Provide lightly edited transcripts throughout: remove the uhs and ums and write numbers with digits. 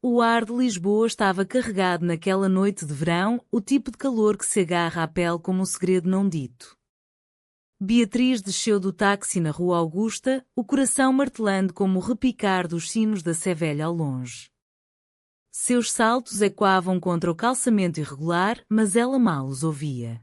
O ar de Lisboa estava carregado naquela noite de verão, o tipo de calor que se agarra à pele como um segredo não dito. Beatriz desceu do táxi na Rua Augusta, o coração martelando como o repicar dos sinos da Sé Velha ao longe. Seus saltos ecoavam contra o calçamento irregular, mas ela mal os ouvia.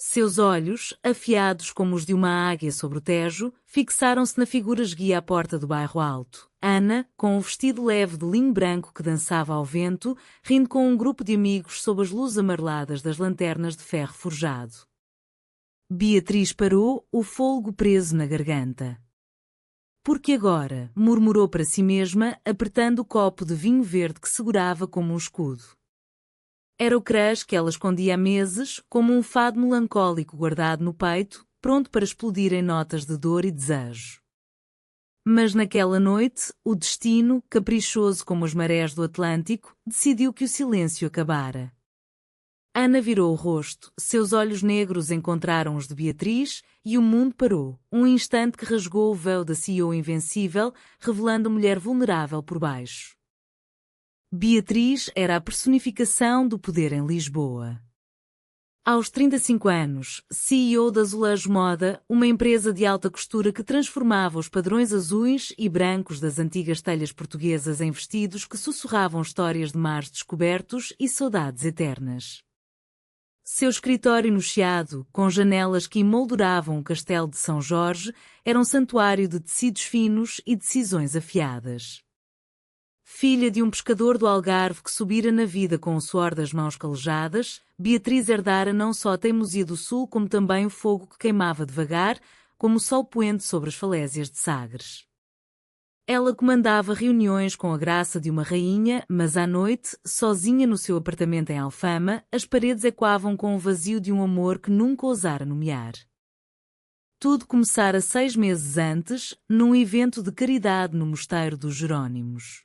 Seus olhos, afiados como os de uma águia sobre o Tejo, fixaram-se na figura esguia à porta do bairro Alto. Ana, com um vestido leve de linho branco que dançava ao vento, rindo com um grupo de amigos sob as luzes amareladas das lanternas de ferro forjado. Beatriz parou, o fôlego preso na garganta. Porque agora? Murmurou para si mesma, apertando o copo de vinho verde que segurava como um escudo. Era o crush que ela escondia há meses, como um fado melancólico guardado no peito, pronto para explodir em notas de dor e desejo. Mas naquela noite, o destino, caprichoso como as marés do Atlântico, decidiu que o silêncio acabara. Ana virou o rosto, seus olhos negros encontraram os de Beatriz, e o mundo parou, um instante que rasgou o véu da CEO invencível, revelando a mulher vulnerável por baixo. Beatriz era a personificação do poder em Lisboa. Aos 35 anos, CEO da Azulejo Moda, uma empresa de alta costura que transformava os padrões azuis e brancos das antigas telhas portuguesas em vestidos que sussurravam histórias de mares descobertos e saudades eternas. Seu escritório no Chiado, com janelas que emolduravam o castelo de São Jorge, era um santuário de tecidos finos e decisões afiadas. Filha de um pescador do Algarve que subira na vida com o suor das mãos calejadas, Beatriz herdara não só a teimosia do sul como também o fogo que queimava devagar, como o sol poente sobre as falésias de Sagres. Ela comandava reuniões com a graça de uma rainha, mas à noite, sozinha no seu apartamento em Alfama, as paredes ecoavam com o vazio de um amor que nunca ousara nomear. Tudo começara 6 meses antes, num evento de caridade no Mosteiro dos Jerónimos.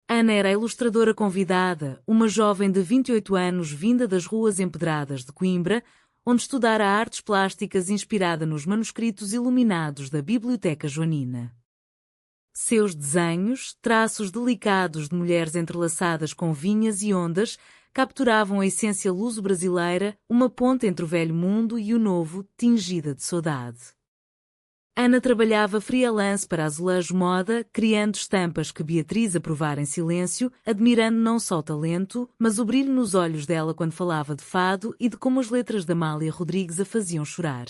Ana era a ilustradora convidada, uma jovem de 28 anos vinda das ruas empedradas de Coimbra, onde estudara artes plásticas inspirada nos manuscritos iluminados da Biblioteca Joanina. Seus desenhos, traços delicados de mulheres entrelaçadas com vinhas e ondas, capturavam a essência luso-brasileira, uma ponte entre o velho mundo e o novo, tingida de saudade. Ana trabalhava freelance para a Azulejo Moda, criando estampas que Beatriz aprovara em silêncio, admirando não só o talento, mas o brilho nos olhos dela quando falava de fado e de como as letras da Amália Rodrigues a faziam chorar.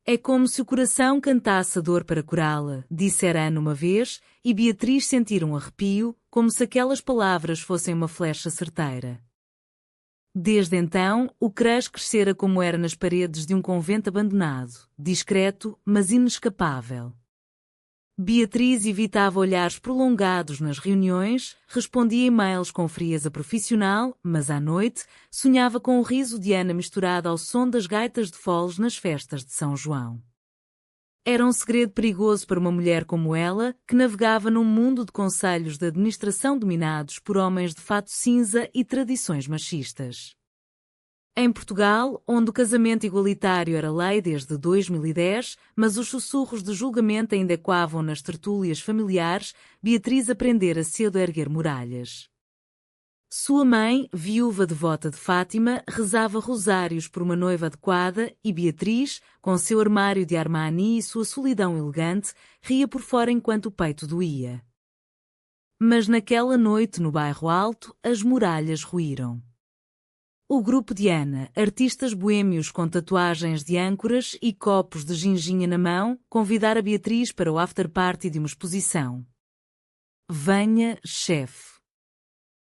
É como se o coração cantasse a dor para curá-la, dissera Ana uma vez, e Beatriz sentira um arrepio, como se aquelas palavras fossem uma flecha certeira. Desde então, o crush crescera como era nas paredes de um convento abandonado, discreto, mas inescapável. Beatriz evitava olhares prolongados nas reuniões, respondia e-mails com frieza profissional, mas à noite sonhava com o riso de Ana misturado ao som das gaitas de foles nas festas de São João. Era um segredo perigoso para uma mulher como ela, que navegava num mundo de conselhos de administração dominados por homens de fato cinza e tradições machistas. Em Portugal, onde o casamento igualitário era lei desde 2010, mas os sussurros de julgamento ainda ecoavam nas tertúlias familiares, Beatriz aprendera cedo a erguer muralhas. Sua mãe, viúva devota de Fátima, rezava rosários por uma noiva adequada e Beatriz, com seu armário de Armani e sua solidão elegante, ria por fora enquanto o peito doía. Mas naquela noite no bairro Alto, as muralhas ruíram. O grupo de Ana, artistas boêmios com tatuagens de âncoras e copos de ginginha na mão, convidara Beatriz para o after-party de uma exposição. Venha, chefe.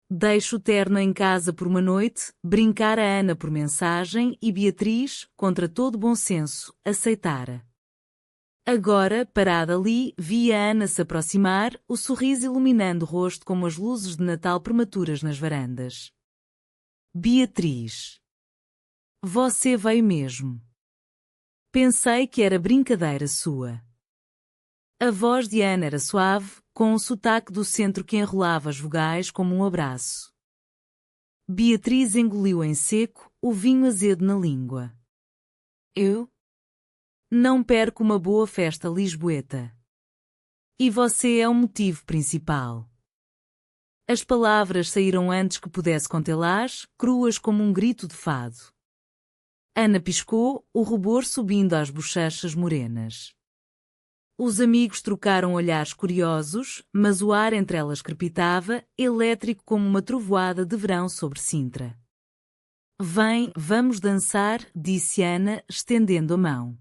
Deixe o terno em casa por uma noite, brincara Ana por mensagem e Beatriz, contra todo bom senso, aceitara. Agora, parada ali, via Ana se aproximar, o sorriso iluminando o rosto como as luzes de Natal prematuras nas varandas. Beatriz. Você veio mesmo. Pensei que era brincadeira sua. A voz de Ana era suave, com um sotaque do centro que enrolava as vogais como um abraço. Beatriz engoliu em seco, o vinho azedo na língua. Eu? Não perco uma boa festa lisboeta. E você é o motivo principal. As palavras saíram antes que pudesse contê-las, cruas como um grito de fado. Ana piscou, o rubor subindo às bochechas morenas. Os amigos trocaram olhares curiosos, mas o ar entre elas crepitava, elétrico como uma trovoada de verão sobre Sintra. Vem, vamos dançar, disse Ana, estendendo a mão.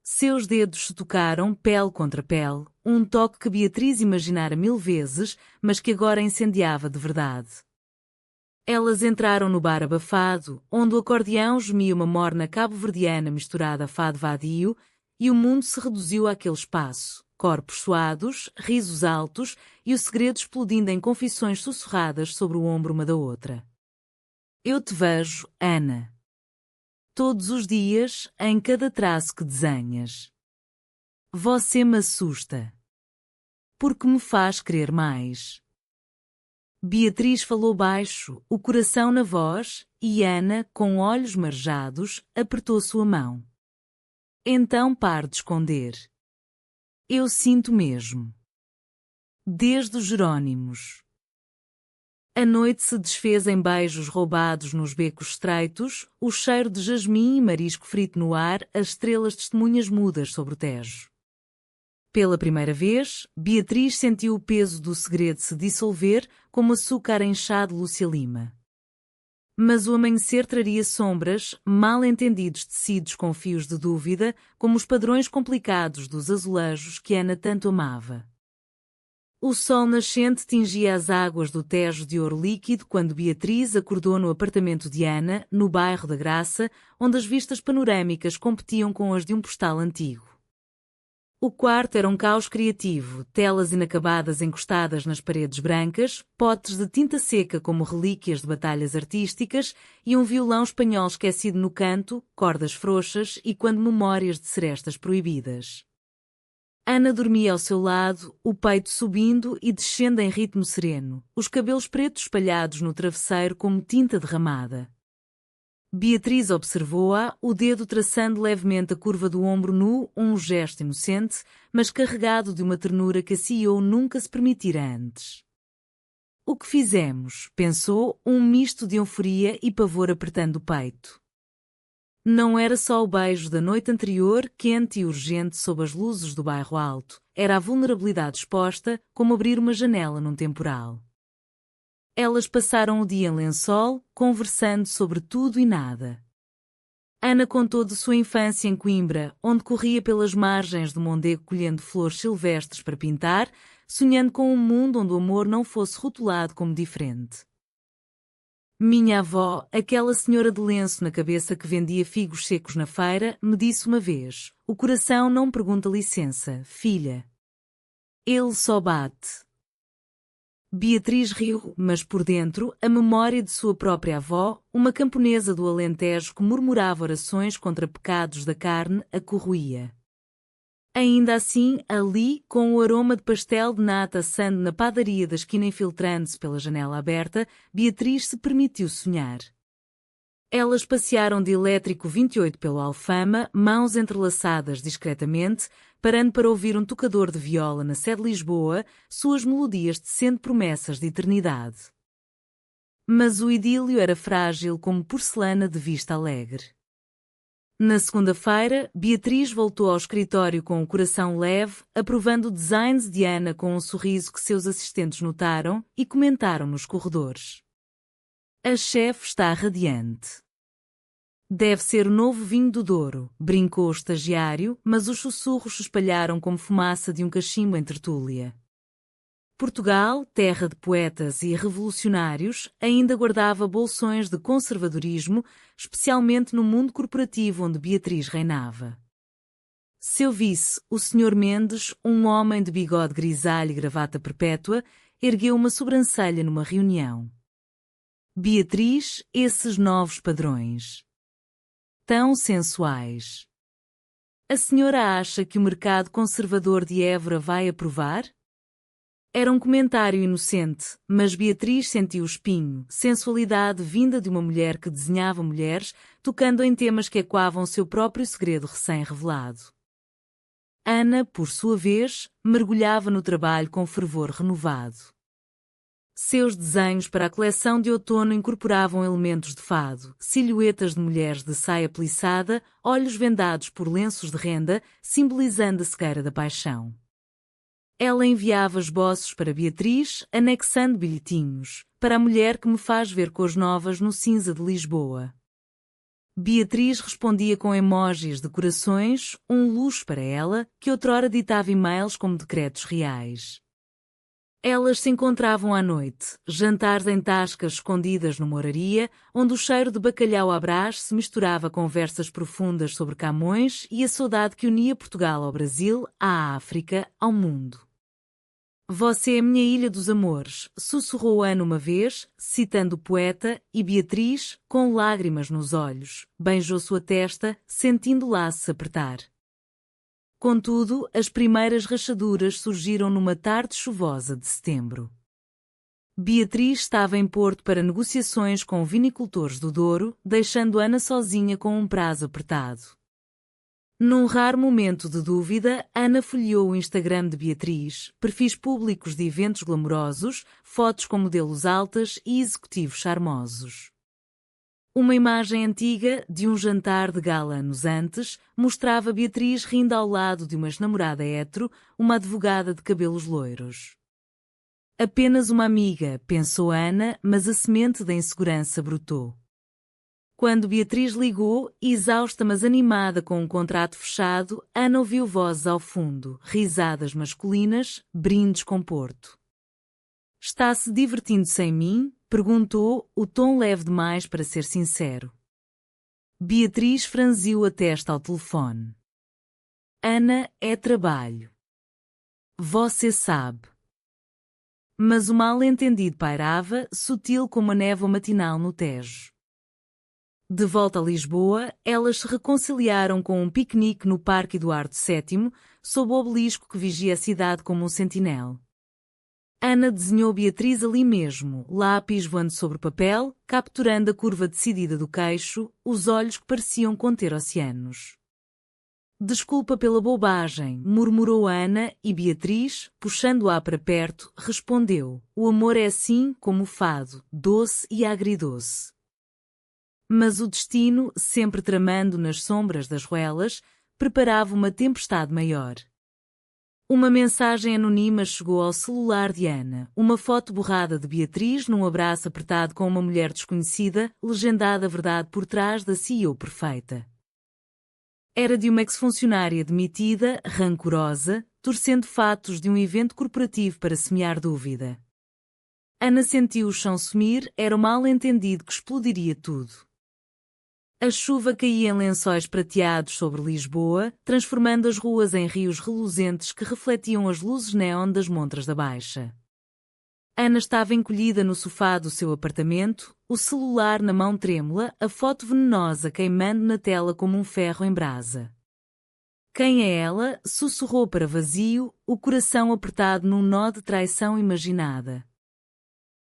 Seus dedos se tocaram pele contra pele, um toque que Beatriz imaginara 1000 vezes, mas que agora incendiava de verdade. Elas entraram no bar abafado, onde o acordeão gemia uma morna cabo-verdiana misturada a fado vadio, e o mundo se reduziu àquele espaço, corpos suados, risos altos e o segredo explodindo em confissões sussurradas sobre o ombro uma da outra. Eu te vejo, Ana. Todos os dias, em cada traço que desenhas. Você me assusta. Porque me faz querer mais. Beatriz falou baixo, o coração na voz, e Ana, com olhos marejados, apertou sua mão. Então pare de esconder. Eu sinto mesmo. Desde os Jerônimos. A noite se desfez em beijos roubados nos becos estreitos, o cheiro de jasmim e marisco frito no ar, as estrelas testemunhas mudas sobre o Tejo. Pela primeira vez, Beatriz sentiu o peso do segredo se dissolver, como açúcar em chá de Lúcia Lima. Mas o amanhecer traria sombras, mal entendidos tecidos com fios de dúvida, como os padrões complicados dos azulejos que Ana tanto amava. O sol nascente tingia as águas do Tejo de ouro líquido quando Beatriz acordou no apartamento de Ana, no bairro da Graça, onde as vistas panorâmicas competiam com as de um postal antigo. O quarto era um caos criativo, telas inacabadas encostadas nas paredes brancas, potes de tinta seca como relíquias de batalhas artísticas e um violão espanhol esquecido no canto, cordas frouxas e quando memórias de serestas proibidas. Ana dormia ao seu lado, o peito subindo e descendo em ritmo sereno, os cabelos pretos espalhados no travesseiro como tinta derramada. Beatriz observou-a, o dedo traçando levemente a curva do ombro nu, um gesto inocente, mas carregado de uma ternura que a CEO nunca se permitira antes. O que fizemos, pensou, um misto de euforia e pavor apertando o peito. Não era só o beijo da noite anterior, quente e urgente sob as luzes do bairro alto, era a vulnerabilidade exposta, como abrir uma janela num temporal. Elas passaram o dia em lençol, conversando sobre tudo e nada. Ana contou de sua infância em Coimbra, onde corria pelas margens do Mondego colhendo flores silvestres para pintar, sonhando com um mundo onde o amor não fosse rotulado como diferente. Minha avó, aquela senhora de lenço na cabeça que vendia figos secos na feira, me disse uma vez: o coração não pergunta licença, filha. Ele só bate. Beatriz riu, mas por dentro, a memória de sua própria avó, uma camponesa do Alentejo que murmurava orações contra pecados da carne, a corroía. Ainda assim, ali, com o aroma de pastel de nata assando na padaria da esquina infiltrando-se pela janela aberta, Beatriz se permitiu sonhar. Elas passearam de elétrico 28 pelo Alfama, mãos entrelaçadas discretamente, parando para ouvir um tocador de viola na sede de Lisboa, suas melodias tecendo promessas de eternidade. Mas o idílio era frágil como porcelana de vista alegre. Na segunda-feira, Beatriz voltou ao escritório com o coração leve, aprovando designs de Ana com um sorriso que seus assistentes notaram e comentaram nos corredores. A chefe está radiante. Deve ser o novo vinho do Douro, brincou o estagiário, mas os sussurros se espalharam como fumaça de um cachimbo em tertúlia. Portugal, terra de poetas e revolucionários, ainda guardava bolsões de conservadorismo, especialmente no mundo corporativo onde Beatriz reinava. Seu vice, o Sr. Mendes, um homem de bigode grisalho e gravata perpétua, ergueu uma sobrancelha numa reunião. Beatriz, esses novos padrões. Tão sensuais. A senhora acha que o mercado conservador de Évora vai aprovar? Era um comentário inocente, mas Beatriz sentiu o espinho, sensualidade vinda de uma mulher que desenhava mulheres, tocando em temas que ecoavam seu próprio segredo recém-revelado. Ana, por sua vez, mergulhava no trabalho com fervor renovado. Seus desenhos para a coleção de outono incorporavam elementos de fado, silhuetas de mulheres de saia plissada, olhos vendados por lenços de renda, simbolizando a cegueira da paixão. Ela enviava esboços para Beatriz, anexando bilhetinhos, para a mulher que me faz ver cores novas no cinza de Lisboa. Beatriz respondia com emojis de corações, um luxo para ela, que outrora ditava e-mails como decretos reais. Elas se encontravam à noite, jantares em tascas escondidas numa oraria, onde o cheiro de bacalhau à Brás se misturava a conversas profundas sobre Camões e a saudade que unia Portugal ao Brasil, à África, ao mundo. Você é minha ilha dos amores, sussurrou Ana uma vez, citando o poeta, e Beatriz, com lágrimas nos olhos, beijou sua testa, sentindo o laço se apertar. Contudo, as primeiras rachaduras surgiram numa tarde chuvosa de setembro. Beatriz estava em Porto para negociações com vinicultores do Douro, deixando Ana sozinha com um prazo apertado. Num raro momento de dúvida, Ana folheou o Instagram de Beatriz, perfis públicos de eventos glamourosos, fotos com modelos altas e executivos charmosos. Uma imagem antiga, de um jantar de gala anos antes, mostrava Beatriz rindo ao lado de uma ex-namorada hétero, uma advogada de cabelos loiros. Apenas uma amiga, pensou Ana, mas a semente da insegurança brotou. Quando Beatriz ligou, exausta mas animada com um contrato fechado, Ana ouviu vozes ao fundo, risadas masculinas, brindes com Porto. Está-se divertindo sem mim? Perguntou, o tom leve demais para ser sincero. Beatriz franziu a testa ao telefone. Ana, é trabalho. Você sabe. Mas o mal-entendido pairava, sutil como a névoa matinal no Tejo. De volta a Lisboa, elas se reconciliaram com um piquenique no Parque Eduardo VII, sob o obelisco que vigia a cidade como um sentinela. Ana desenhou Beatriz ali mesmo, lápis voando sobre papel, capturando a curva decidida do queixo, os olhos que pareciam conter oceanos. Desculpa pela bobagem, murmurou Ana, e Beatriz, puxando-a para perto, respondeu, o amor é assim como o fado, doce e agridoce. Mas o destino, sempre tramando nas sombras das ruelas, preparava uma tempestade maior. Uma mensagem anônima chegou ao celular de Ana, uma foto borrada de Beatriz num abraço apertado com uma mulher desconhecida, legendada a verdade por trás da CEO perfeita. Era de uma ex-funcionária demitida, rancorosa, torcendo fatos de um evento corporativo para semear dúvida. Ana sentiu o chão sumir, era o mal-entendido que explodiria tudo. A chuva caía em lençóis prateados sobre Lisboa, transformando as ruas em rios reluzentes que refletiam as luzes néon das montras da Baixa. Ana estava encolhida no sofá do seu apartamento, o celular na mão trêmula, a foto venenosa queimando na tela como um ferro em brasa. Quem é ela? Sussurrou para vazio, o coração apertado num nó de traição imaginada.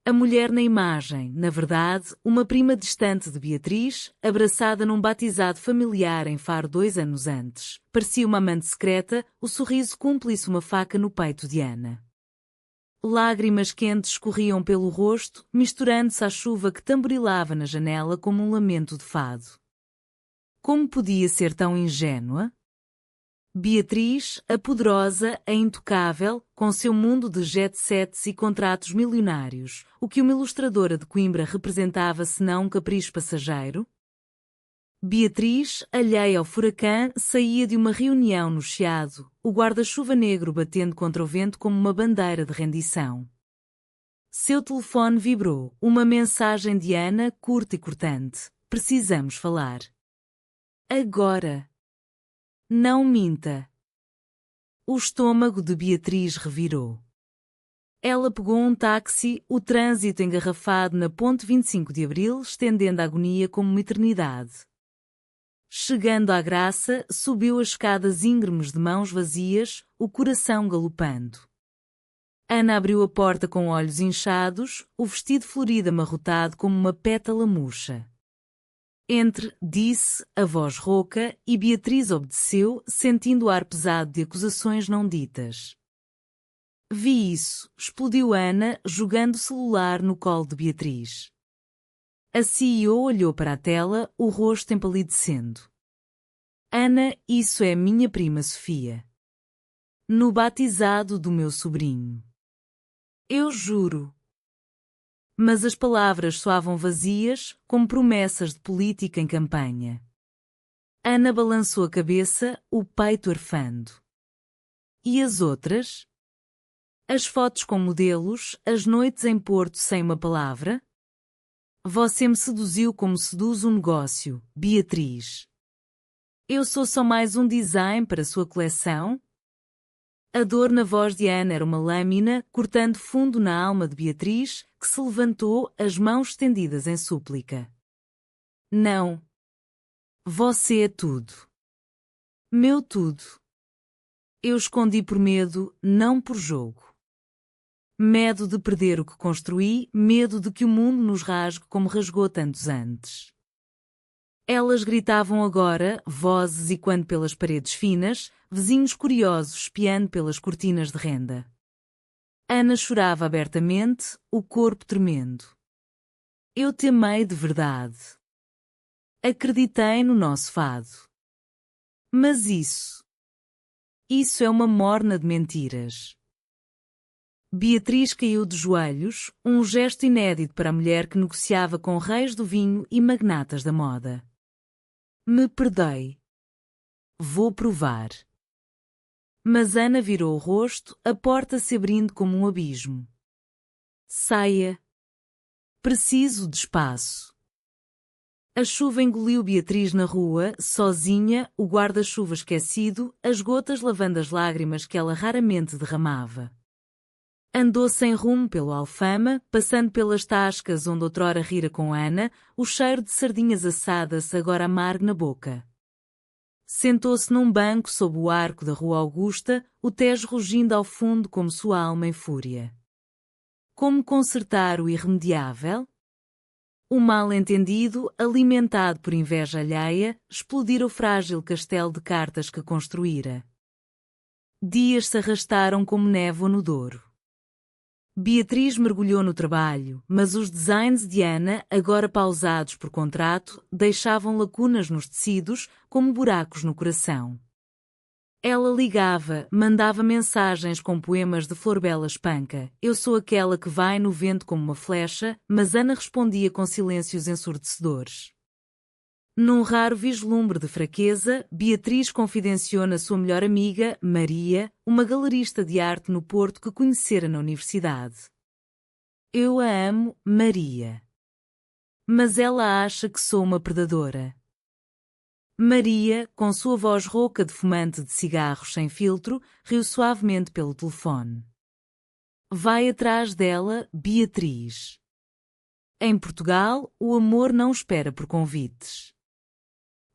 A mulher na imagem, na verdade, uma prima distante de Beatriz, abraçada num batizado familiar em Faro 2 anos antes. Parecia uma amante secreta, o sorriso cúmplice uma faca no peito de Ana. Lágrimas quentes escorriam pelo rosto, misturando-se à chuva que tamborilava na janela como um lamento de fado. Como podia ser tão ingênua? Beatriz, a poderosa, a intocável, com seu mundo de jet-sets e contratos milionários, o que uma ilustradora de Coimbra representava senão um capricho passageiro? Beatriz, alheia ao furacão, saía de uma reunião no Chiado, o guarda-chuva negro batendo contra o vento como uma bandeira de rendição. Seu telefone vibrou, uma mensagem de Ana, curta e cortante. Precisamos falar. Agora. Não minta. O estômago de Beatriz revirou. Ela pegou um táxi, o trânsito engarrafado na ponte 25 de Abril, estendendo a agonia como uma eternidade. Chegando à Graça, subiu as escadas íngremes de mãos vazias, o coração galopando. Ana abriu a porta com olhos inchados, o vestido florido amarrotado como uma pétala murcha. Entre, disse, a voz rouca, e Beatriz obedeceu, sentindo o ar pesado de acusações não ditas. Vi isso, explodiu Ana, jogando o celular no colo de Beatriz. A CEO olhou para a tela, o rosto empalidecendo. Ana, isso é minha prima Sofia. No batizado do meu sobrinho. Eu juro. Mas as palavras soavam vazias, como promessas de política em campanha. Ana balançou a cabeça, o peito arfando. E as outras? As fotos com modelos, as noites em Porto sem uma palavra? Você me seduziu como seduz um negócio, Beatriz. Eu sou só mais um design para sua coleção? A dor na voz de Ana era uma lâmina, cortando fundo na alma de Beatriz, que se levantou, as mãos estendidas em súplica. Não. Você é tudo. Meu tudo. Eu escondi por medo, não por jogo. Medo de perder o que construí, medo de que o mundo nos rasgue como rasgou tantos antes. Elas gritavam agora, vozes ecoando pelas paredes finas, vizinhos curiosos espiando pelas cortinas de renda. Ana chorava abertamente, o corpo tremendo. Eu te amei de verdade. Acreditei no nosso fado. Mas isso é uma morna de mentiras. Beatriz caiu de joelhos, um gesto inédito para a mulher que negociava com reis do vinho e magnatas da moda. Me perdoe. Vou provar. Mas Ana virou o rosto, a porta se abrindo como um abismo. Saia. Preciso de espaço. A chuva engoliu Beatriz na rua, sozinha, o guarda-chuva esquecido, as gotas lavando as lágrimas que ela raramente derramava. Andou sem rumo pelo Alfama, passando pelas tascas onde outrora rira com Ana, o cheiro de sardinhas assadas agora amargo na boca. Sentou-se num banco sob o arco da Rua Augusta, o Tejo rugindo ao fundo como sua alma em fúria. Como consertar o irremediável? O mal-entendido, alimentado por inveja alheia, explodira o frágil castelo de cartas que construíra. Dias se arrastaram como névoa no Douro. Beatriz mergulhou no trabalho, mas os designs de Ana, agora pausados por contrato, deixavam lacunas nos tecidos, como buracos no coração. Ela ligava, mandava mensagens com poemas de Florbela Espanca. Eu sou aquela que vai no vento como uma flecha, mas Ana respondia com silêncios ensurdecedores. Num raro vislumbre de fraqueza, Beatriz confidenciou na sua melhor amiga, Maria, uma galerista de arte no Porto que conhecera na universidade. Eu a amo, Maria. Mas ela acha que sou uma predadora. Maria, com sua voz rouca de fumante de cigarros sem filtro, riu suavemente pelo telefone. Vai atrás dela, Beatriz. Em Portugal, o amor não espera por convites.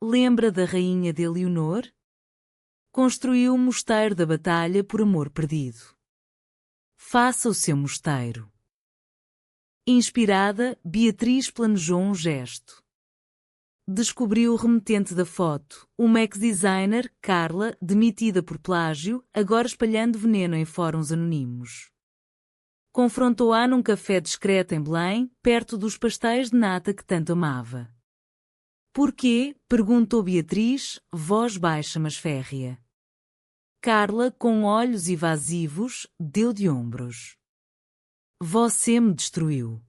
Lembra da rainha de Eleonor? Construiu o mosteiro da batalha por amor perdido. Faça o seu mosteiro. Inspirada, Beatriz planejou um gesto. Descobriu o remetente da foto, uma ex-designer, Carla, demitida por plágio, agora espalhando veneno em fóruns anónimos. Confrontou-a num café discreto em Belém, perto dos pastéis de nata que tanto amava. Porquê? Perguntou Beatriz, voz baixa mas férrea. Carla, com olhos evasivos, deu de ombros. Você me destruiu.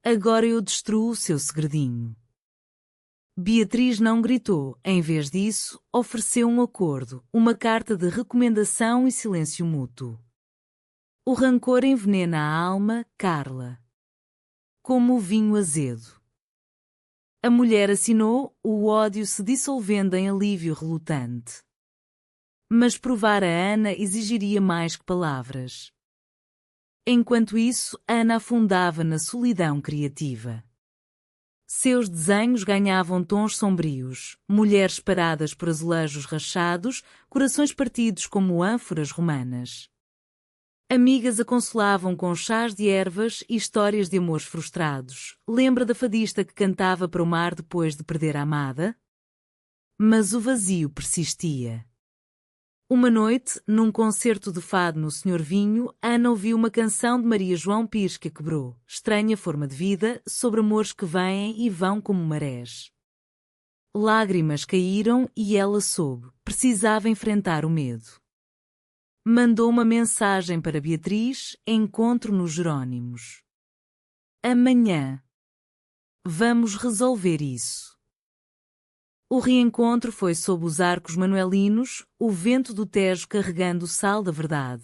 Agora eu destruo o seu segredinho. Beatriz não gritou, em vez disso, ofereceu um acordo, uma carta de recomendação e silêncio mútuo. O rancor envenena a alma, Carla. Como o vinho azedo. A mulher assinou, o ódio se dissolvendo em alívio relutante. Mas provar a Ana exigiria mais que palavras. Enquanto isso, Ana afundava na solidão criativa. Seus desenhos ganhavam tons sombrios, mulheres paradas por azulejos rachados, corações partidos como ânforas romanas. Amigas a consolavam com chás de ervas e histórias de amores frustrados. Lembra da fadista que cantava para o mar depois de perder a amada? Mas o vazio persistia. Uma noite, num concerto de fado no Senhor Vinho, Ana ouviu uma canção de Maria João Pires que a quebrou. Estranha forma de vida, sobre amores que vêm e vão como marés. Lágrimas caíram e ela soube. Precisava enfrentar o medo. Mandou uma mensagem para Beatriz, encontro nos Jerônimos. Amanhã. Vamos resolver isso. O reencontro foi sob os arcos manuelinos, o vento do Tejo carregando o sal da verdade.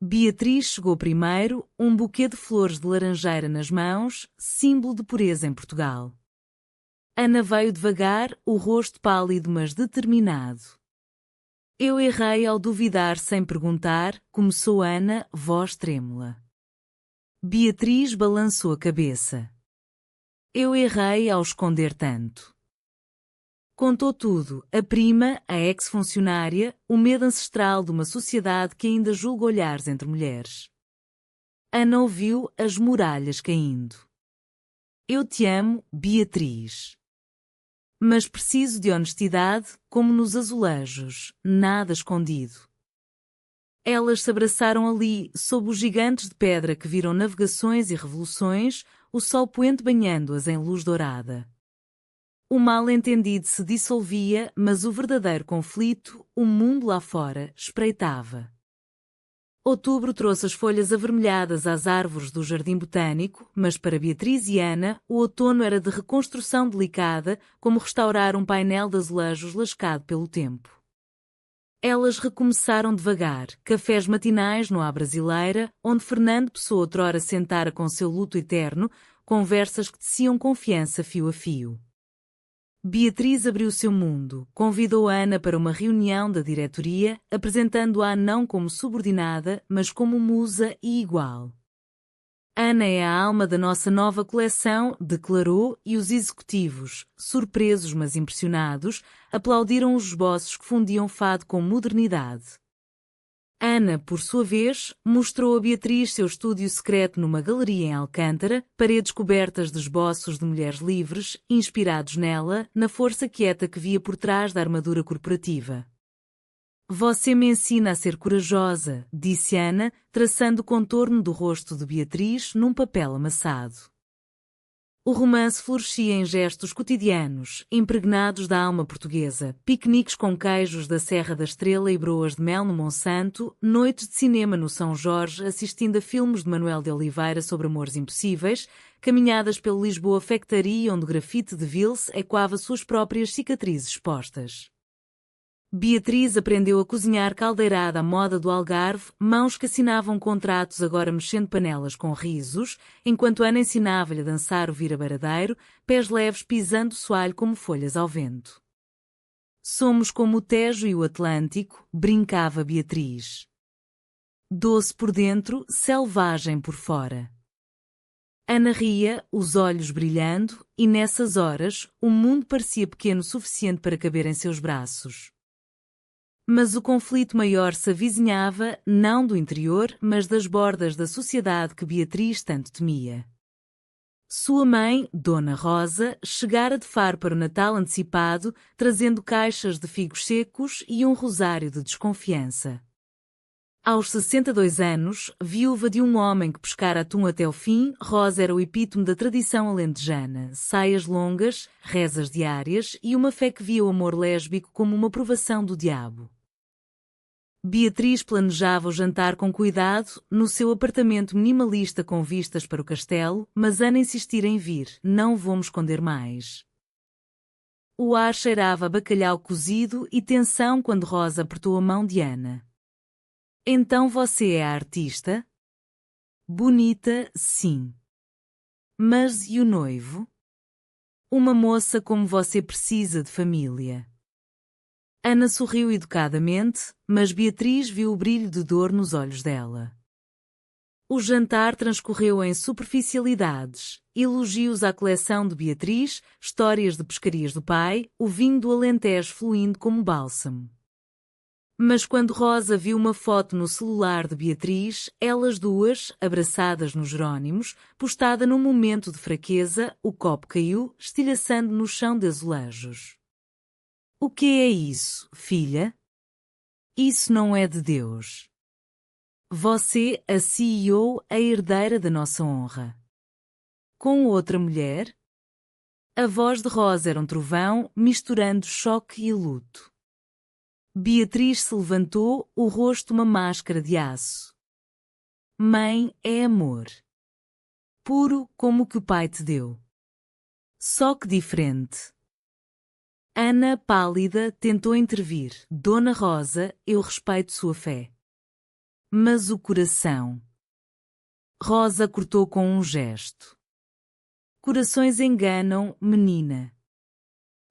Beatriz chegou primeiro, um buquê de flores de laranjeira nas mãos, símbolo de pureza em Portugal. Ana veio devagar, o rosto pálido mas determinado. Eu errei ao duvidar sem perguntar, começou Ana, voz trêmula. Beatriz balançou a cabeça. Eu errei ao esconder tanto. Contou tudo, a prima, a ex-funcionária, o medo ancestral de uma sociedade que ainda julga olhares entre mulheres. Ana ouviu as muralhas caindo. Eu te amo, Beatriz. Mas preciso de honestidade, como nos azulejos, nada escondido. Elas se abraçaram ali, sob os gigantes de pedra que viram navegações e revoluções, o sol poente banhando-as em luz dourada. O mal-entendido se dissolvia, mas o verdadeiro conflito, o mundo lá fora, espreitava. Outubro trouxe as folhas avermelhadas às árvores do jardim botânico, mas para Beatriz e Ana, o outono era de reconstrução delicada, como restaurar um painel de azulejos lascado pelo tempo. Elas recomeçaram devagar, cafés matinais no À Brasileira, onde Fernando Pessoa outrora sentara com seu luto eterno, conversas que teciam confiança fio a fio. Beatriz abriu seu mundo, convidou Ana para uma reunião da diretoria, apresentando-a não como subordinada, mas como musa e igual. Ana é a alma da nossa nova coleção, declarou, e os executivos, surpresos mas impressionados, aplaudiram os esboços que fundiam fado com modernidade. Ana, por sua vez, mostrou a Beatriz seu estúdio secreto numa galeria em Alcântara, paredes cobertas de esboços de mulheres livres, inspirados nela, na força quieta que via por trás da armadura corporativa. Você me ensina a ser corajosa, disse Ana, traçando o contorno do rosto de Beatriz num papel amassado. O romance florescia em gestos cotidianos, impregnados da alma portuguesa, piqueniques com queijos da Serra da Estrela e broas de mel no Monsanto, noites de cinema no São Jorge assistindo a filmes de Manuel de Oliveira sobre amores impossíveis, caminhadas pelo Lisboa Factory onde o grafite de Vils ecoava suas próprias cicatrizes expostas. Beatriz aprendeu a cozinhar caldeirada à moda do Algarve, mãos que assinavam contratos agora mexendo panelas com risos, enquanto Ana ensinava-lhe a dançar o vira-baradeiro, pés leves pisando o soalho como folhas ao vento. Somos como o Tejo e o Atlântico, brincava Beatriz. Doce por dentro, selvagem por fora. Ana ria, os olhos brilhando, e nessas horas, o mundo parecia pequeno o suficiente para caber em seus braços. Mas o conflito maior se avizinhava, não do interior, mas das bordas da sociedade que Beatriz tanto temia. Sua mãe, Dona Rosa, chegara de Faro para o Natal antecipado, trazendo caixas de figos secos e um rosário de desconfiança. Aos 62 anos, viúva de um homem que pescara atum até o fim, Rosa era o epítome da tradição alentejana, saias longas, rezas diárias e uma fé que via o amor lésbico como uma provação do diabo. Beatriz planejava o jantar com cuidado, no seu apartamento minimalista com vistas para o castelo, mas Ana insistira em vir, não vou me esconder mais. O ar cheirava a bacalhau cozido e tensão quando Rosa apertou a mão de Ana. Então você é a artista? Bonita, sim. Mas e o noivo? Uma moça como você precisa de família. Ana sorriu educadamente, mas Beatriz viu o brilho de dor nos olhos dela. O jantar transcorreu em superficialidades, elogios à coleção de Beatriz, histórias de pescarias do pai, o vinho do Alentejo fluindo como bálsamo. Mas quando Rosa viu uma foto no celular de Beatriz, elas duas, abraçadas nos Jerônimos, postada num momento de fraqueza, o copo caiu, estilhaçando no chão de azulejos. O que é isso, filha? Isso não é de Deus. Você, a CEO, a herdeira da nossa honra. Com outra mulher? A voz de Rosa era um trovão, misturando choque e luto. Beatriz se levantou, o rosto uma máscara de aço. Mãe é amor. Puro como o que o pai te deu. Só que diferente. Ana, pálida, tentou intervir. Dona Rosa, eu respeito sua fé. Mas o coração. Rosa cortou com um gesto. Corações enganam, menina.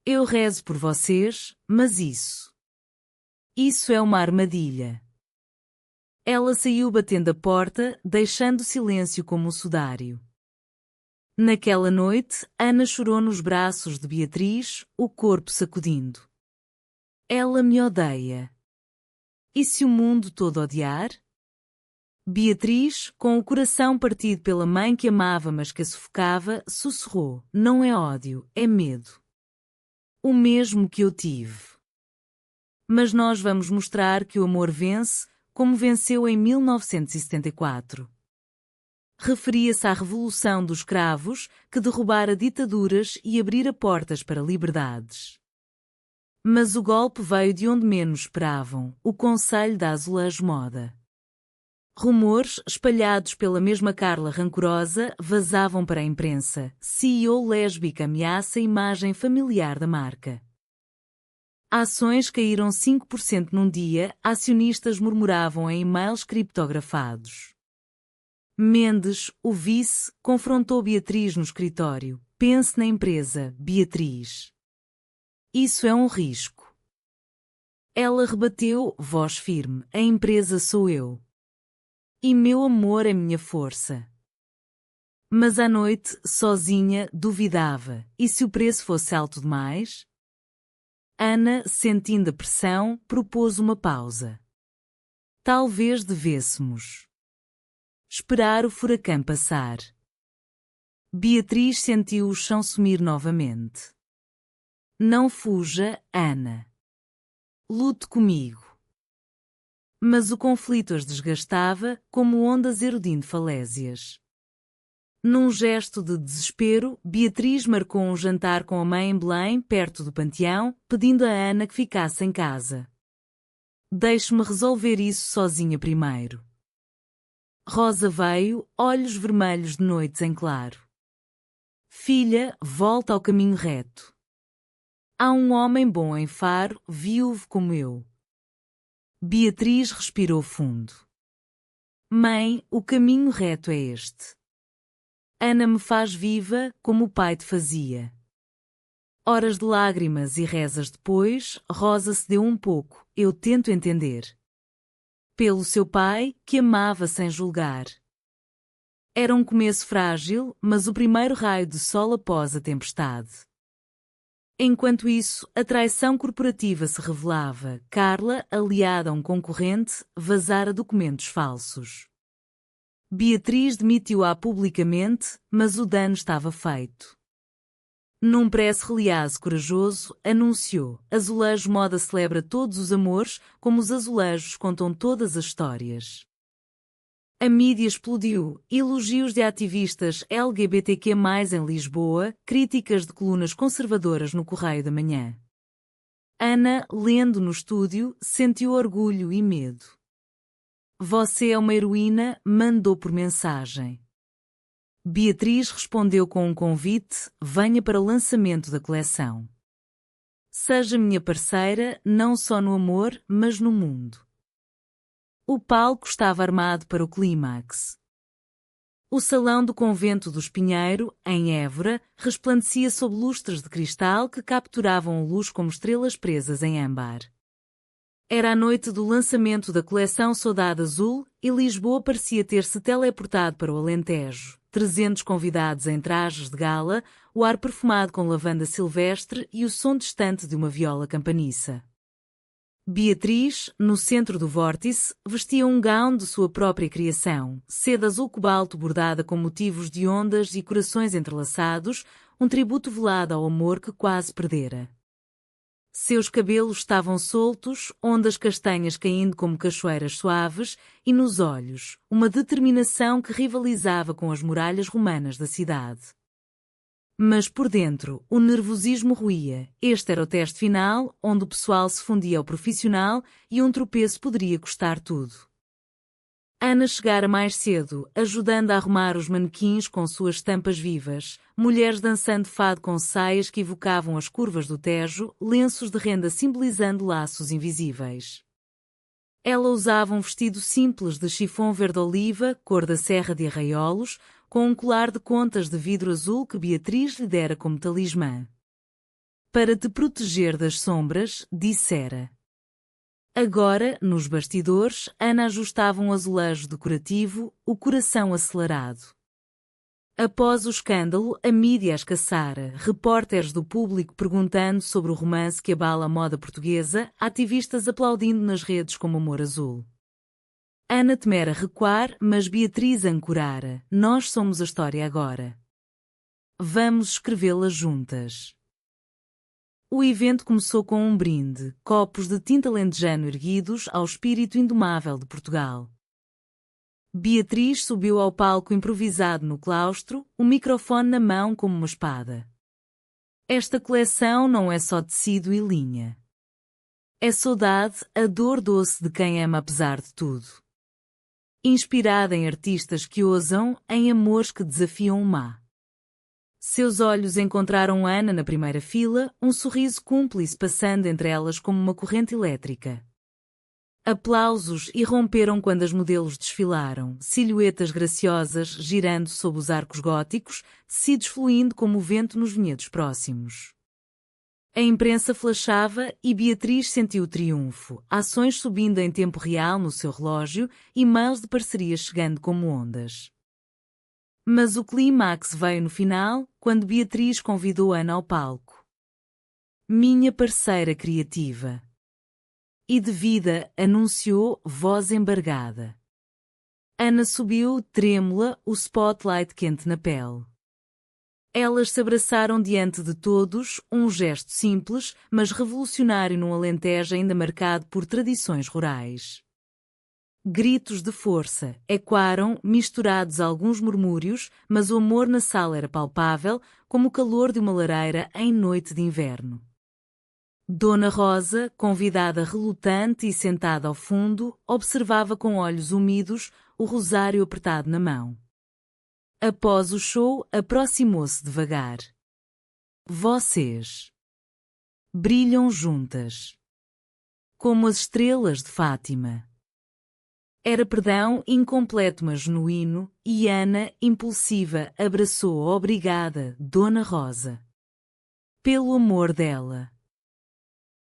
Eu rezo por vocês, mas isso é uma armadilha. Ela saiu batendo a porta, deixando o silêncio como um sudário. Naquela noite, Ana chorou nos braços de Beatriz, o corpo sacudindo. Ela me odeia. E se o mundo todo odiar? Beatriz, com o coração partido pela mãe que amava mas que a sufocava, sussurrou: não é ódio, é medo. O mesmo que eu tive. Mas nós vamos mostrar que o amor vence, como venceu em 1974. Referia-se à Revolução dos Cravos, que derrubara ditaduras e abrira portas para liberdades. Mas o golpe veio de onde menos esperavam, o Conselho da Azulejo Moda. Rumores, espalhados pela mesma Carla rancorosa, vazavam para a imprensa. CEO lésbica ameaça a imagem familiar da marca. Ações caíram 5% num dia, acionistas murmuravam em e-mails criptografados. Mendes, o vice, confrontou Beatriz no escritório. Pense na empresa, Beatriz. Isso é um risco. Ela rebateu, voz firme, a empresa sou eu. E meu amor é minha força. Mas à noite, sozinha, duvidava. E se o preço fosse alto demais? Ana, sentindo a pressão, propôs uma pausa. Talvez devêssemos esperar o furacão passar. Beatriz sentiu o chão sumir novamente. Não fuja, Ana. Lute comigo. Mas o conflito as desgastava, como ondas erudindo falésias. Num gesto de desespero, Beatriz marcou um jantar com a mãe em Belém, perto do panteão, pedindo a Ana que ficasse em casa. Deixe-me resolver isso sozinha primeiro. Rosa veio, olhos vermelhos de noites em claro. Filha, volta ao caminho reto. Há um homem bom em Faro, viúvo como eu. Beatriz respirou fundo. Mãe, o caminho reto é este. Ana me faz viva, como o pai te fazia. Horas de lágrimas e rezas depois, Rosa cedeu um pouco, eu tento entender. Pelo seu pai, que amava sem julgar. Era um começo frágil, mas o primeiro raio de sol após a tempestade. Enquanto isso, a traição corporativa se revelava. Carla, aliada a um concorrente, vazara documentos falsos. Beatriz demitiu-a publicamente, mas o dano estava feito. Num press release corajoso, anunciou: Azulejo Moda celebra todos os amores, como os azulejos contam todas as histórias. A mídia explodiu, elogios de ativistas LGBTQ+, em Lisboa, críticas de colunas conservadoras no Correio da Manhã. Ana, lendo no estúdio, sentiu orgulho e medo. Você é uma heroína, mandou por mensagem. Beatriz respondeu com um convite, venha para o lançamento da coleção. Seja minha parceira, não só no amor, mas no mundo. O palco estava armado para o clímax. O salão do convento do Espinheiro, em Évora, resplandecia sob lustres de cristal que capturavam a luz como estrelas presas em âmbar. Era a noite do lançamento da coleção Saudade Azul e Lisboa parecia ter-se teleportado para o Alentejo. 300 convidados em trajes de gala, o ar perfumado com lavanda silvestre e o som distante de uma viola campaniça. Beatriz, no centro do vórtice, vestia um gown de sua própria criação, seda azul cobalto bordada com motivos de ondas e corações entrelaçados, um tributo velado ao amor que quase perdera. Seus cabelos estavam soltos, ondas castanhas caindo como cachoeiras suaves, e nos olhos, uma determinação que rivalizava com as muralhas romanas da cidade. Mas por dentro, o nervosismo roía. Este era o teste final, onde o pessoal se fundia ao profissional e um tropeço poderia custar tudo. Ana chegara mais cedo, ajudando a arrumar os manequins com suas estampas vivas, mulheres dançando fado com saias que evocavam as curvas do Tejo, lenços de renda simbolizando laços invisíveis. Ela usava um vestido simples de chifão verde-oliva, cor da Serra de Arraiolos, com um colar de contas de vidro azul que Beatriz lhe dera como talismã. Para te proteger das sombras, dissera. Agora, nos bastidores, Ana ajustava um azulejo decorativo, o coração acelerado. Após o escândalo, a mídia a escassara, repórteres do público perguntando sobre o romance que abala a moda portuguesa, ativistas aplaudindo nas redes como amor azul. Ana temera recuar, mas Beatriz ancorara. Nós somos a história agora. Vamos escrevê-la juntas. O evento começou com um brinde, copos de tinta alentejano erguidos ao espírito indomável de Portugal. Beatriz subiu ao palco improvisado no claustro, o microfone na mão como uma espada. Esta coleção não é só tecido e linha. É saudade, a dor doce de quem ama apesar de tudo. Inspirada em artistas que ousam, em amores que desafiam o má. Seus olhos encontraram Ana na primeira fila, um sorriso cúmplice passando entre elas como uma corrente elétrica. Aplausos irromperam quando as modelos desfilaram, silhuetas graciosas girando sob os arcos góticos, tecidos fluindo como o vento nos vinhedos próximos. A imprensa flashava e Beatriz sentiu o triunfo, ações subindo em tempo real no seu relógio, e-mails de parcerias chegando como ondas. Mas o clímax veio no final, quando Beatriz convidou Ana ao palco. Minha parceira criativa. E de vida, anunciou, voz embargada. Ana subiu, trêmula, o spotlight quente na pele. Elas se abraçaram diante de todos, um gesto simples, mas revolucionário num Alentejo ainda marcado por tradições rurais. Gritos de força ecoaram, misturados a alguns murmúrios, mas o amor na sala era palpável, como o calor de uma lareira em noite de inverno. Dona Rosa, convidada relutante e sentada ao fundo, observava com olhos úmidos o rosário apertado na mão. Após o show, aproximou-se devagar. Vocês brilham juntas, como as estrelas de Fátima. Era perdão incompleto mas genuíno, e Ana, impulsiva, abraçou-a. Obrigada, Dona Rosa. Pelo amor dela.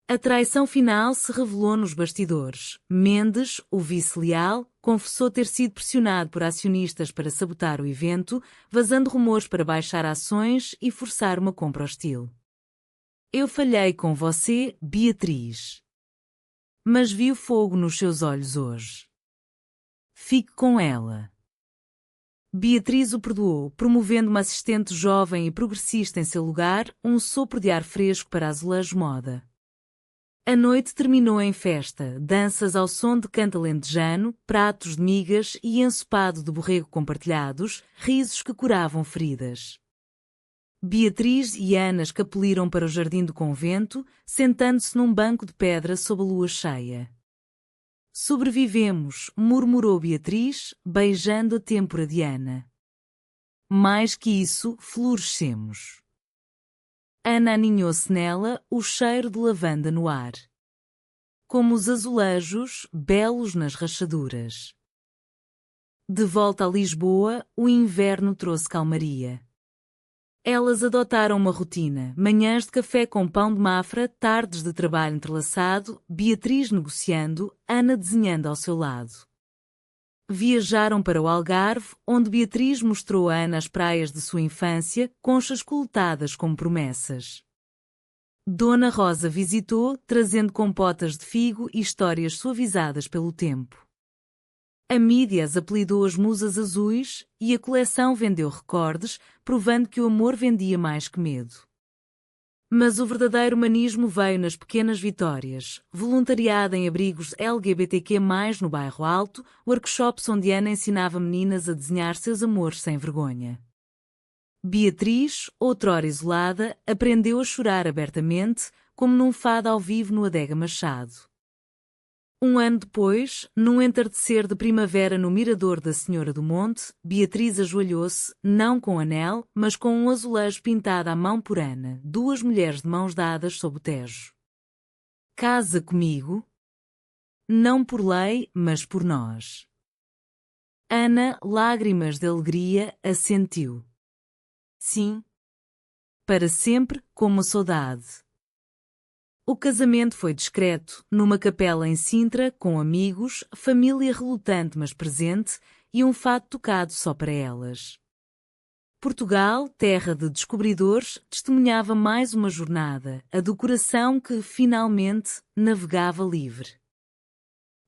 A traição final se revelou nos bastidores. Mendes, o vice-leal, confessou ter sido pressionado por acionistas para sabotar o evento, vazando rumores para baixar ações e forçar uma compra hostil. Eu falhei com você, Beatriz. Mas vi o fogo nos seus olhos hoje. Fique com ela. Beatriz o perdoou, promovendo uma assistente jovem e progressista em seu lugar, um sopro de ar fresco para azulejo moda. A noite terminou em festa, danças ao som de canto alentejano, pratos de migas e ensopado de borrego compartilhados, risos que curavam feridas. Beatriz e Ana escapuliram para o jardim do convento, sentando-se num banco de pedra sob a lua cheia. Sobrevivemos, murmurou Beatriz, beijando a têmpora de Ana. Mais que isso, florescemos. Ana aninhou-se nela, o cheiro de lavanda no ar. Como os azulejos, belos nas rachaduras. De volta a Lisboa, o inverno trouxe calmaria. Elas adotaram uma rotina, manhãs de café com pão de mafra, tardes de trabalho entrelaçado, Beatriz negociando, Ana desenhando ao seu lado. Viajaram para o Algarve, onde Beatriz mostrou a Ana as praias de sua infância, conchas coletadas como promessas. Dona Rosa visitou, trazendo compotas de figo e histórias suavizadas pelo tempo. A mídia as apelidou as Musas Azuis, e a coleção vendeu recordes, provando que o amor vendia mais que medo. Mas o verdadeiro humanismo veio nas pequenas vitórias, voluntariado em abrigos LGBTQ+, no Bairro Alto, workshops onde Ana ensinava meninas a desenhar seus amores sem vergonha. Beatriz, outrora isolada, aprendeu a chorar abertamente, como num fado ao vivo no Adega Machado. Um ano depois, num entardecer de primavera no mirador da Senhora do Monte, Beatriz ajoelhou-se, não com anel, mas com um azulejo pintado à mão por Ana, duas mulheres de mãos dadas sob o tejo. Casa comigo? Não por lei, mas por nós. Ana, lágrimas de alegria, assentiu. Sim. Para sempre, como a saudade. O casamento foi discreto, numa capela em Sintra, com amigos, família relutante mas presente, e um fado tocado só para elas. Portugal, terra de descobridores, testemunhava mais uma jornada, a do coração que, finalmente, navegava livre.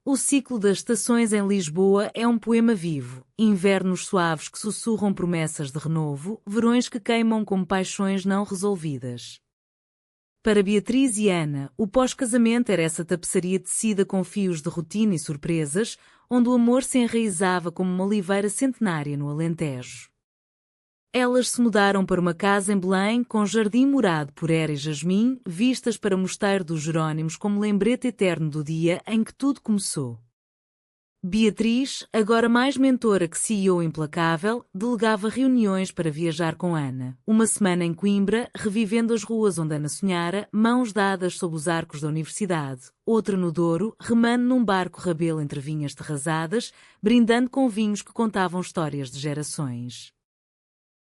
O ciclo das estações em Lisboa é um poema vivo, invernos suaves que sussurram promessas de renovo, verões que queimam como paixões não resolvidas. Para Beatriz e Ana, o pós-casamento era essa tapeçaria tecida com fios de rotina e surpresas, onde o amor se enraizava como uma oliveira centenária no Alentejo. Elas se mudaram para uma casa em Belém, com jardim morado por Hera e Jasmim, vistas para o Mosteiro dos Jerónimos como lembrete eterno do dia em que tudo começou. Beatriz, agora mais mentora que CEO implacável, delegava reuniões para viajar com Ana. Uma semana em Coimbra, revivendo as ruas onde Ana sonhara, mãos dadas sob os arcos da universidade. Outra no Douro, remando num barco rabelo entre vinhas terrazadas, brindando com vinhos que contavam histórias de gerações.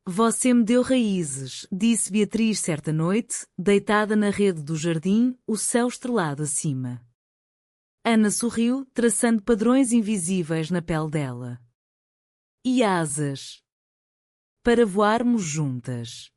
Você me deu raízes, disse Beatriz certa noite, deitada na rede do jardim, o céu estrelado acima. Ana sorriu, traçando padrões invisíveis na pele dela. E asas? Para voarmos juntas.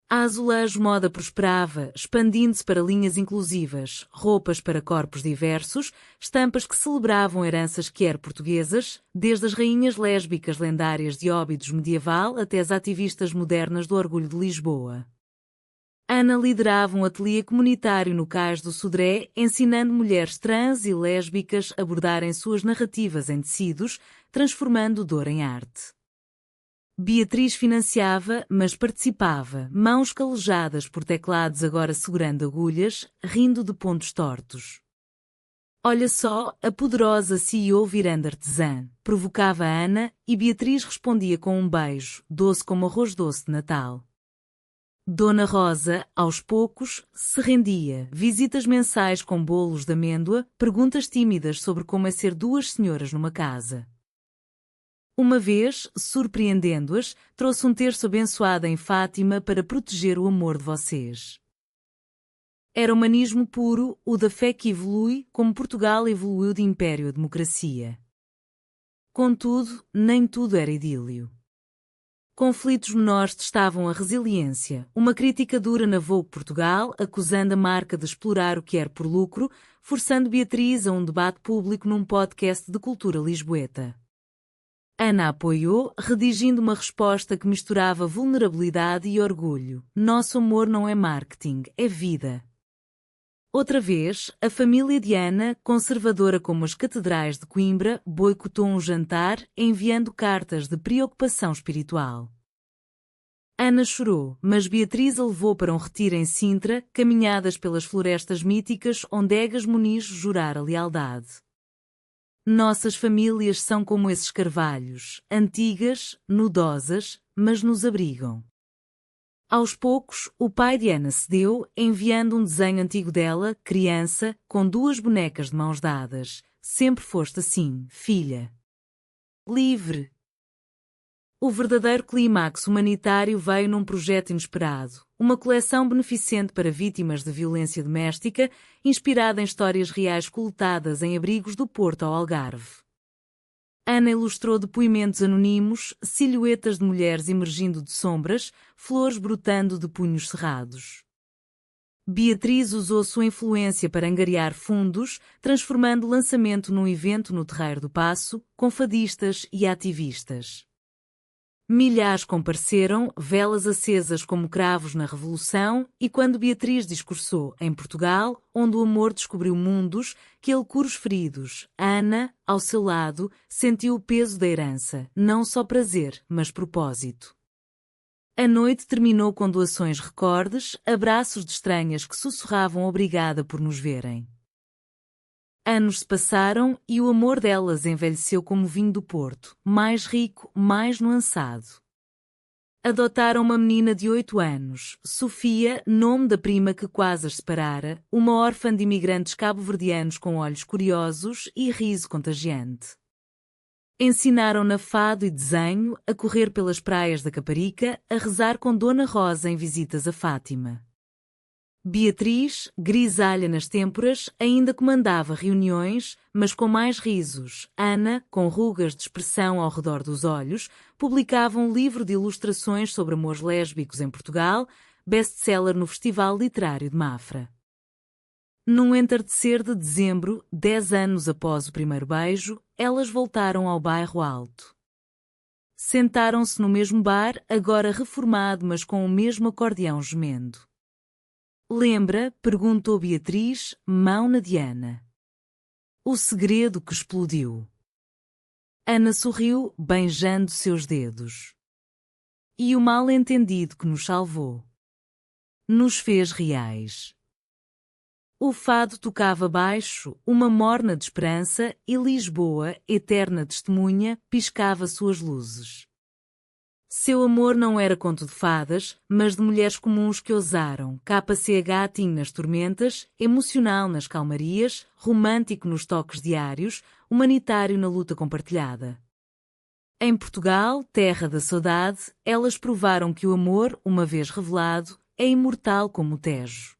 A azulejo moda prosperava, expandindo-se para linhas inclusivas, roupas para corpos diversos, estampas que celebravam heranças quer portuguesas, desde as rainhas lésbicas lendárias de Óbidos medieval até as ativistas modernas do orgulho de Lisboa. Ana liderava um ateliê comunitário no Cais do Sodré, ensinando mulheres trans e lésbicas a abordarem suas narrativas em tecidos, transformando dor em arte. Beatriz financiava, mas participava, mãos calejadas por teclados agora segurando agulhas, rindo de pontos tortos. Olha só, a poderosa CEO virando artesã, provocava a Ana, e Beatriz respondia com um beijo, doce como arroz doce de Natal. Dona Rosa, aos poucos, se rendia, visitas mensais com bolos de amêndoa, perguntas tímidas sobre como é ser duas senhoras numa casa. Uma vez, surpreendendo-as, trouxe um terço abençoado em Fátima para proteger o amor de vocês. Era humanismo puro, o da fé que evolui, como Portugal evoluiu de império a democracia. Contudo, nem tudo era idílio. Conflitos menores testavam a resiliência, uma crítica dura na Vogue Portugal, acusando a marca de explorar o que era por lucro, forçando Beatriz a um debate público num podcast de cultura lisboeta. Ana apoiou, redigindo uma resposta que misturava vulnerabilidade e orgulho. Nosso amor não é marketing, é vida. Outra vez, a família de Ana, conservadora como as catedrais de Coimbra, boicotou um jantar, enviando cartas de preocupação espiritual. Ana chorou, mas Beatriz a levou para um retiro em Sintra, caminhadas pelas florestas míticas onde Egas Muniz jurara lealdade. Nossas famílias são como esses carvalhos, antigas, nudosas, mas nos abrigam. Aos poucos, o pai de Ana cedeu, enviando um desenho antigo dela, criança, com duas bonecas de mãos dadas. Sempre foste assim, filha. Livre. O verdadeiro clímax humanitário veio num projeto inesperado, uma coleção beneficente para vítimas de violência doméstica, inspirada em histórias reais coletadas em abrigos do Porto ao Algarve. Ana ilustrou depoimentos anónimos, silhuetas de mulheres emergindo de sombras, flores brotando de punhos cerrados. Beatriz usou sua influência para angariar fundos, transformando o lançamento num evento no Terreiro do Paço, com fadistas e ativistas. Milhares compareceram, velas acesas como cravos na Revolução, e quando Beatriz discursou em Portugal, onde o amor descobriu mundos, que ele cura os feridos, Ana, ao seu lado, sentiu o peso da herança, não só prazer, mas propósito. A noite terminou com doações recordes, abraços de estranhas que sussurravam obrigada por nos verem. Anos se passaram e o amor delas envelheceu como o vinho do Porto, mais rico, mais nuançado. Adotaram uma menina de 8 anos, Sofia, nome da prima que quase as separara, uma órfã de imigrantes cabo-verdianos com olhos curiosos e riso contagiante. Ensinaram-na fado e desenho, a correr pelas praias da Caparica, a rezar com Dona Rosa em visitas a Fátima. Beatriz, grisalha nas têmporas, ainda comandava reuniões, mas com mais risos. Ana, com rugas de expressão ao redor dos olhos, publicava um livro de ilustrações sobre amores lésbicos em Portugal, best-seller no Festival Literário de Mafra. Num entardecer de dezembro, 10 anos após o primeiro beijo, elas voltaram ao Bairro Alto. Sentaram-se no mesmo bar, agora reformado, mas com o mesmo acordeão gemendo. Lembra? Perguntou Beatriz, mão na de Ana. O segredo que explodiu. Ana sorriu, beijando seus dedos. E o mal-entendido que nos salvou. Nos fez reais. O fado tocava baixo, uma morna de esperança, e Lisboa, eterna testemunha, piscava suas luzes. Seu amor não era conto de fadas, mas de mulheres comuns que ousaram, KCH teen nas tormentas, emocional nas calmarias, romântico nos toques diários, humanitário na luta compartilhada. Em Portugal, terra da saudade, elas provaram que o amor, uma vez revelado, é imortal como o Tejo.